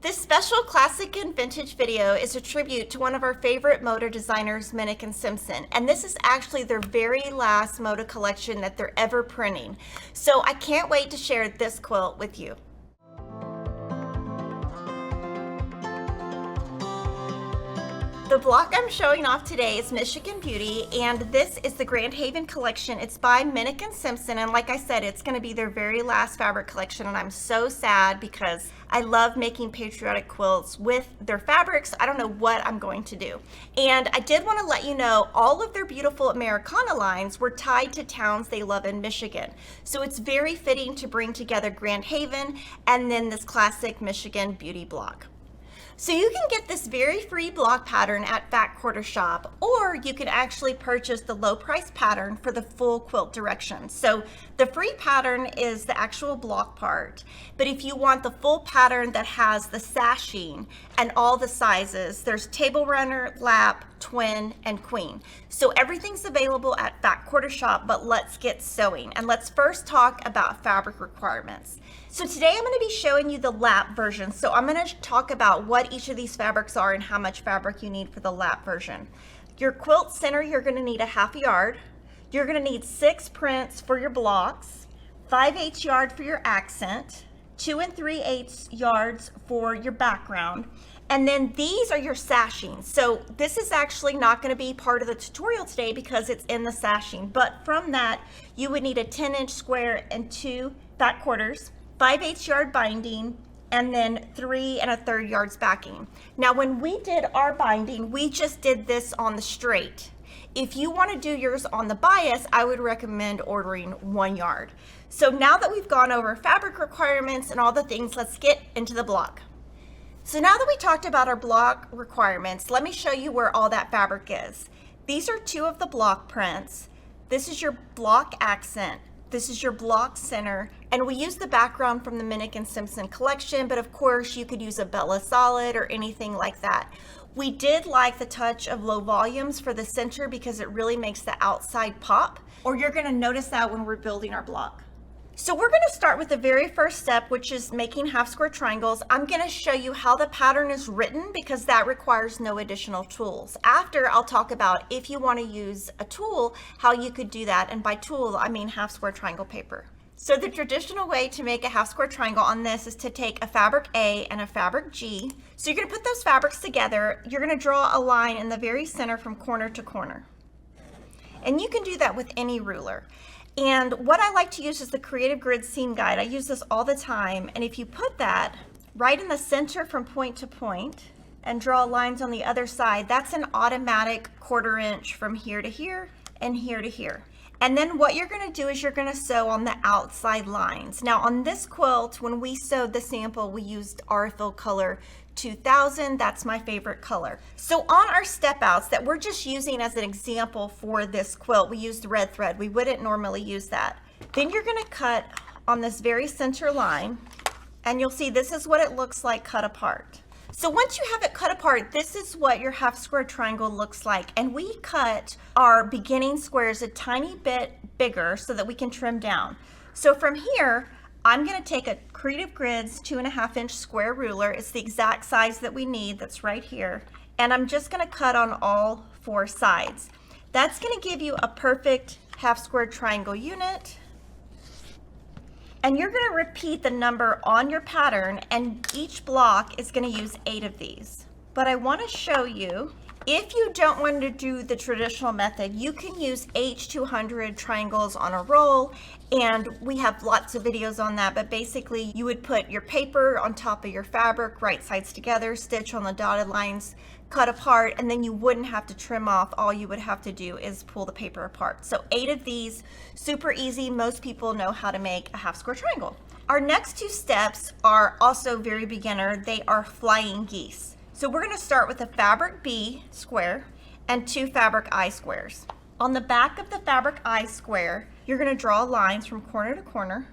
This special classic and vintage video is a tribute to one of our favorite Moda designers, Minick Simpson, and this is actually their very last Moda collection that they're ever printing. So I can't wait to share this quilt with you. The block I'm showing off today is Michigan Beauty, and this is the Grand Haven collection. It's by Minick Simpson, and like I said, it's going to be their very last fabric collection, and I'm so sad because I love making patriotic quilts with their fabrics. I don't know what I'm going to do. And I did want to let you know all of their beautiful Americana lines were tied to towns they love in Michigan. So it's very fitting to bring together Grand Haven and then this classic Michigan Beauty block. So you can get this very free block pattern at Fat Quarter Shop, or you can actually purchase the low price pattern for the full quilt directions. So the free pattern is the actual block part, but if you want the full pattern that has the sashing and all the sizes, there's table runner, lap, twin, and queen. So everything's available at Fat Quarter Shop, but let's get sewing. And let's first talk about fabric requirements. So today I'm going to be showing you the lap version. So I'm going to talk about what each of these fabrics are and how much fabric you need for the lap version. Your quilt center, you're going to need a ½ yard. You're going to need 6 prints for your blocks, 5/8 yard for your accent, 2 3/8 yards for your background. And then these are your sashing. So this is actually not going to be part of the tutorial today because it's in the sashing. But from that, you would need a 10-inch square and 2 fat quarters, 5/8 yard binding, and then 3 1/3 yards backing. Now, when we did our binding, we just did this on the straight. If you want to do yours on the bias, I would recommend ordering 1 yard. So now that we've gone over fabric requirements and all the things, let's get into the block. So now that we talked about our block requirements, let me show you where all that fabric is. These are 2 of the block prints. This is your block accent. This is your block center, and we use the background from the Minick Simpson collection, but of course you could use a Bella Solid or anything like that. We did like the touch of low volumes for the center because it really makes the outside pop, or you're going to notice that when we're building our block. So we're going to start with the very first step, which is making half square triangles. I'm going to show you how the pattern is written because that requires no additional tools. After, I'll talk about if you want to use a tool, how you could do that. And by tool, I mean half square triangle paper. So the traditional way to make a half square triangle on this is to take a fabric A and a fabric G. So you're going to put those fabrics together. You're going to draw a line in the very center from corner to corner. And you can do that with any ruler. And what I like to use is the Creative Grid Seam Guide. I use this all the time. And if you put that right in the center from point to point and draw lines on the other side, that's an automatic 1/4 inch from here to here and here to here. And then what you're going to do is you're going to sew on the outside lines. Now on this quilt, when we sewed the sample, we used Aurifil color 2000. That's my favorite color. So on our step outs that we're just using as an example for this quilt, we used red thread. We wouldn't normally use that. Then you're going to cut on this very center line, and you'll see this is what it looks like cut apart. So once you have it cut apart, this is what your half square triangle looks like. And we cut our beginning squares a tiny bit bigger so that we can trim down. So from here, I'm going to take a Creative Grids 2½ inch square ruler. It's the exact size that we need. That's right here. And I'm just going to cut on all 4 sides. That's going to give you a perfect half square triangle unit. And you're going to repeat the number on your pattern, and each block is going to use 8 of these. But I want to show you, if you don't want to do the traditional method, you can use H200 triangles on a roll, and we have lots of videos on that, but basically you would put your paper on top of your fabric, right sides together, stitch on the dotted lines, cut apart, and then you wouldn't have to trim off. All you would have to do is pull the paper apart. So 8 of these, super easy. Most people know how to make a half square triangle. Our next 2 steps are also very beginner. They are flying geese. So we're going to start with a fabric B square and 2 fabric I squares. On the back of the fabric I square, you're going to draw lines from corner to corner.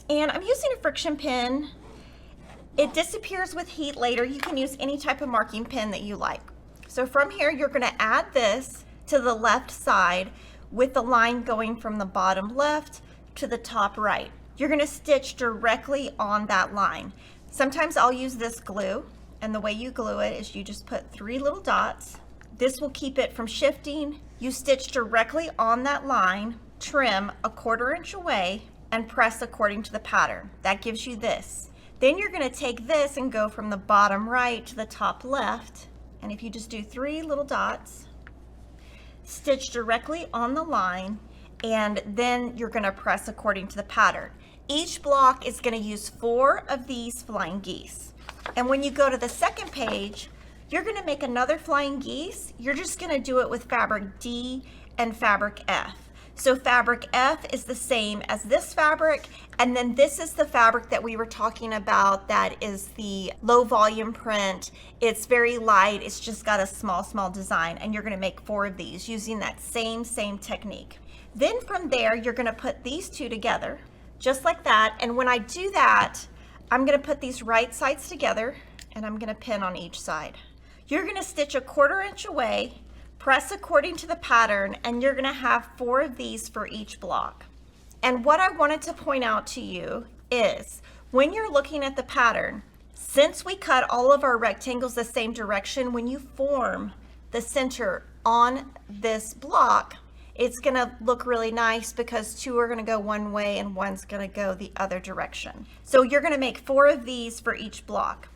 And I'm using a friction pin. It disappears with heat later. You can use any type of marking pin that you like. So from here, you're going to add this to the left side with the line going from the bottom left to the top right. you're gonna stitch directly on that line. Sometimes I'll use this glue, and the way you glue it is you just put 3 little dots. This will keep it from shifting. You stitch directly on that line, trim a 1/4 inch away, and press according to the pattern. That gives you this. Then you're gonna take this and go from the bottom right to the top left, and if you just do 3 little dots, stitch directly on the line, and then you're gonna press according to the pattern. Each block is gonna use 4 of these flying geese. And when you go to the second page, you're gonna make another flying geese. You're just gonna do it with fabric D and fabric F. So fabric F is the same as this fabric, and then this is the fabric that we were talking about that is the low volume print. It's very light, it's just got a small design, and you're gonna make 4 of these using that same technique. Then from there, you're gonna put these 2 together, just like that, and when I do that, I'm gonna put these right sides together, and I'm gonna pin on each side. You're gonna stitch a 1/4 inch away, press according to the pattern, and you're gonna have 4 of these for each block. And what I wanted to point out to you is when you're looking at the pattern, since we cut all of our rectangles the same direction, when you form the center on this block, it's gonna look really nice because 2 are gonna go one way and 1's gonna go the other direction. So you're gonna make 4 of these for each block.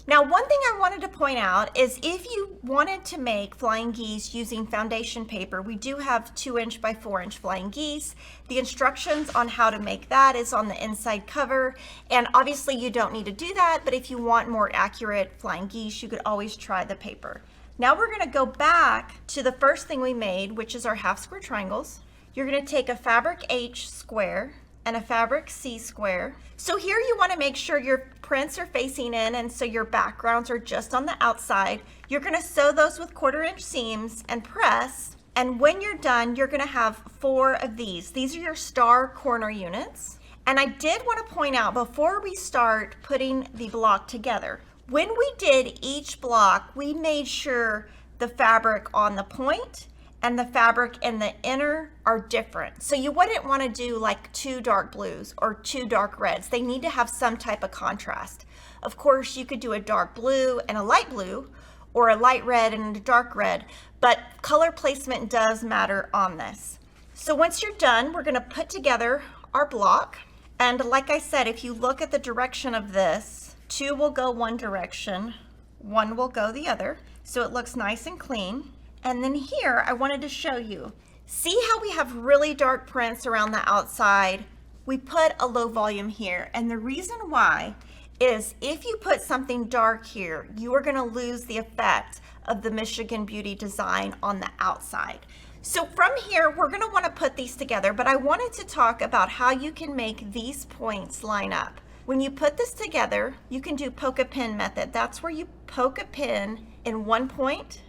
Now, one thing I wanted to point out is if you wanted to make flying geese using foundation paper, we do have 2 inch by 4 inch flying geese. The instructions on how to make that is on the inside cover. And obviously you don't need to do that, but if you want more accurate flying geese, you could always try the paper. Now we're gonna go back to the first thing we made, which is our half square triangles. You're gonna take a fabric H square and a fabric C square. So here you wanna make sure your prints are facing in, and so your backgrounds are just on the outside. You're gonna sew those with 1/4 inch seams and press. And when you're done, you're gonna have 4 of these. These are your star corner units. And I did wanna point out before we start putting the block together, when we did each block, we made sure the fabric on the point and the fabric in the inner are different. So you wouldn't want to do like 2 dark blues or 2 dark reds. They need to have some type of contrast. Of course, you could do a dark blue and a light blue, or a light red and a dark red, but color placement does matter on this. So once you're done, we're gonna put together our block. And like I said, if you look at the direction of this, 2 will go one direction, 1 will go the other. So it looks nice and clean. And then here, I wanted to show you, see how we have really dark prints around the outside? We put a low volume here, and the reason why is if you put something dark here, you are gonna lose the effect of the Michigan Beauty design on the outside. So from here, we're gonna wanna put these together, but I wanted to talk about how you can make these points line up. When you put this together, you can do poke a pin method. That's where you poke a pin in one point.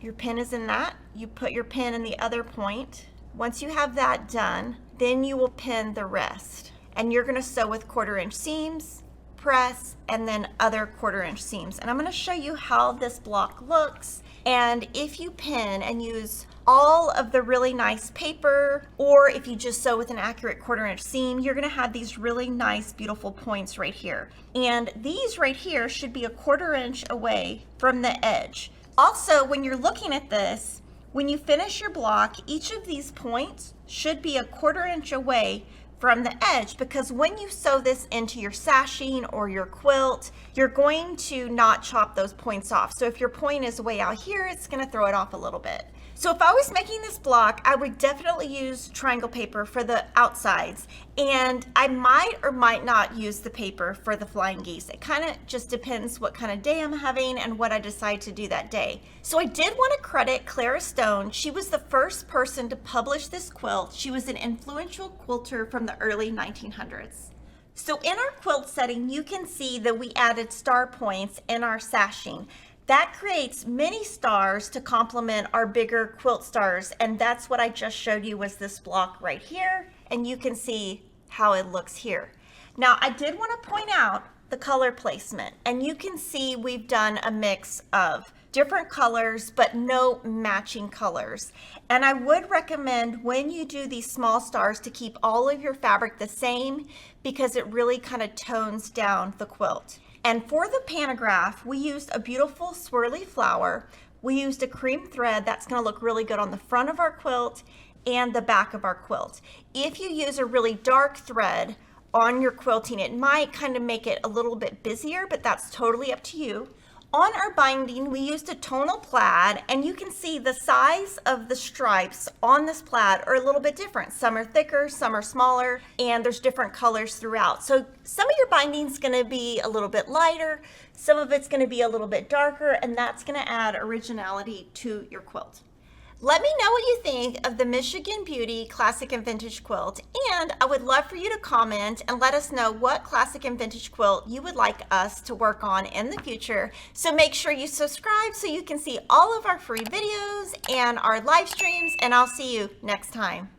Your pin is in that. You put your pin in the other point. Once you have that done, then you will pin the rest. And you're gonna sew with 1/4 inch seams, press, and then other 1/4 inch seams. And I'm gonna show you how this block looks. And if you pin and use all of the really nice paper, or if you just sew with an accurate 1/4 inch seam, you're gonna have these really nice, beautiful points right here. And these right here should be a 1/4 inch away from the edge. Also, when you're looking at this, when you finish your block, each of these points should be a 1/4 inch away from the edge, because when you sew this into your sashing or your quilt, you're going to not chop those points off. So if your point is way out here, it's gonna throw it off a little bit. So if I was making this block, I would definitely use triangle paper for the outsides, and I might or might not use the paper for the flying geese. It kind of just depends what kind of day I'm having and what I decide to do that day. So I did want to credit Clara Stone. She was the first person to publish this quilt. She was an influential quilter from the early 1900s. So in our quilt setting, you can see that we added star points in our sashing. That creates many stars to complement our bigger quilt stars, and that's what I just showed you was this block right here, and you can see how it looks here. Now, I did want to point out the color placement, and you can see we've done a mix of different colors, but no matching colors. And I would recommend when you do these small stars to keep all of your fabric the same, because it really kind of tones down the quilt. And for the pantograph, we used a beautiful swirly flower. We used a cream thread that's going to look really good on the front of our quilt and the back of our quilt. If you use a really dark thread on your quilting, it might kind of make it a little bit busier, but that's totally up to you. On our binding, we used a tonal plaid, and you can see the size of the stripes on this plaid are a little bit different. Some are thicker, some are smaller, and there's different colors throughout. So some of your binding is going to be a little bit lighter, some of it's going to be a little bit darker, and that's going to add originality to your quilt. Let me know what you think of the Michigan Beauty Classic and Vintage Quilt, and I would love for you to comment and let us know what classic and vintage quilt you would like us to work on in the future. So make sure you subscribe so you can see all of our free videos and our live streams, and I'll see you next time.